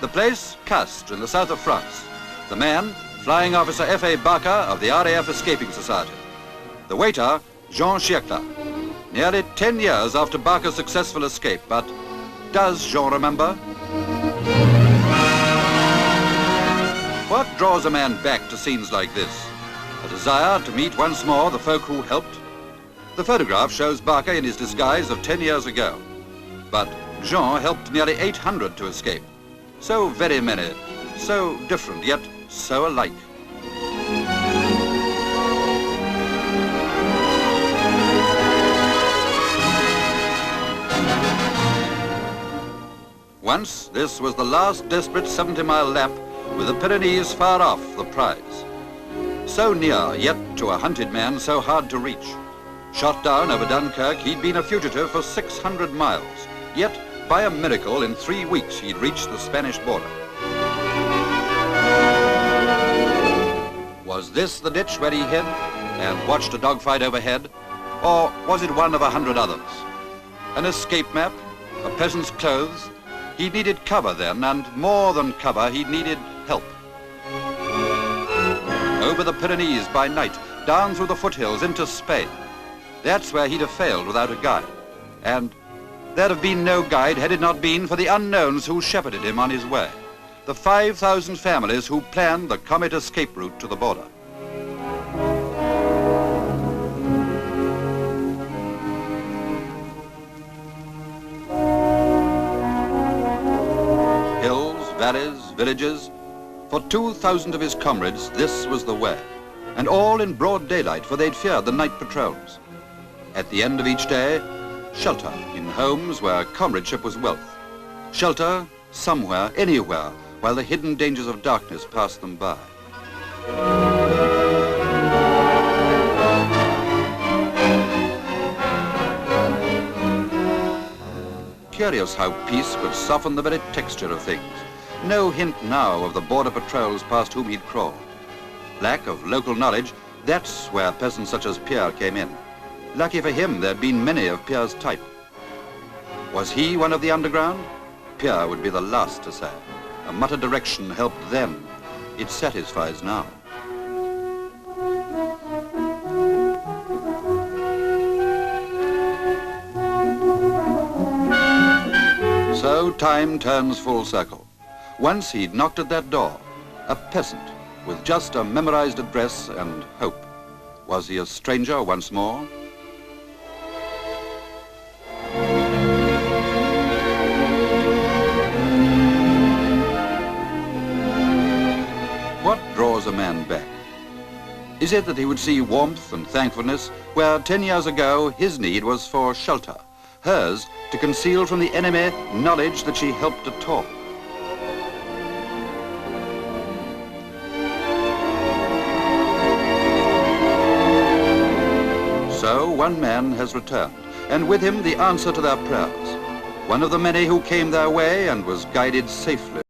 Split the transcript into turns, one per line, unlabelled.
The place, Castres, in the south of France. The man, Flying Officer F.A. Barker of the R.A.F. Escaping Society. The waiter, Jean Chietclat. Nearly 10 years after Barker's successful escape, but does Jean remember? What draws a man back to scenes like this? A desire to meet once more the folk who helped? The photograph shows Barker in his disguise of 10 years ago. But Jean helped nearly 800 to escape. So very many, so different, yet so alike. Once, this was the last desperate 70-mile lap with the Pyrenees far off the prize. So near, yet to a hunted man so hard to reach. Shot down over Dunkirk, he'd been a fugitive for 600 miles. Yet, by a miracle, in 3 weeks, he'd reached the Spanish border. Was this the ditch where he hid and watched a dogfight overhead? Or was it one of 100 others? An escape map? A peasant's clothes? He needed cover then, and more than cover, he needed help. Over the Pyrenees by night, down through the foothills into Spain. That's where he'd have failed without a guide. And there'd have been no guide had it not been for the unknowns who shepherded him on his way. The 5,000 families who planned the comet escape route to the border. Hills, valleys, villages. For 2,000 of his comrades, this was the way. And all in broad daylight, for they'd feared the night patrols. At the end of each day, shelter in homes where comradeship was wealth. Shelter somewhere, anywhere, while the hidden dangers of darkness passed them by. Curious how peace could soften the very texture of things. No hint now of the border patrols past whom he'd crawled. Lack of local knowledge, that's where peasants such as Pierre came in. Lucky for him, there'd been many of Pierre's type. Was he one of the underground? Pierre would be the last to say. A muttered direction helped then. It satisfies now. So time turns full circle. Once he'd knocked at that door, a peasant with just a memorized address and hope. Was he a stranger once more? What draws a man back? Is it that he would see warmth and thankfulness where 10 years ago his need was for shelter, hers to conceal from the enemy knowledge that she helped at all? So one man has returned, and with him the answer to their prayers. One of the many who came their way and was guided safely.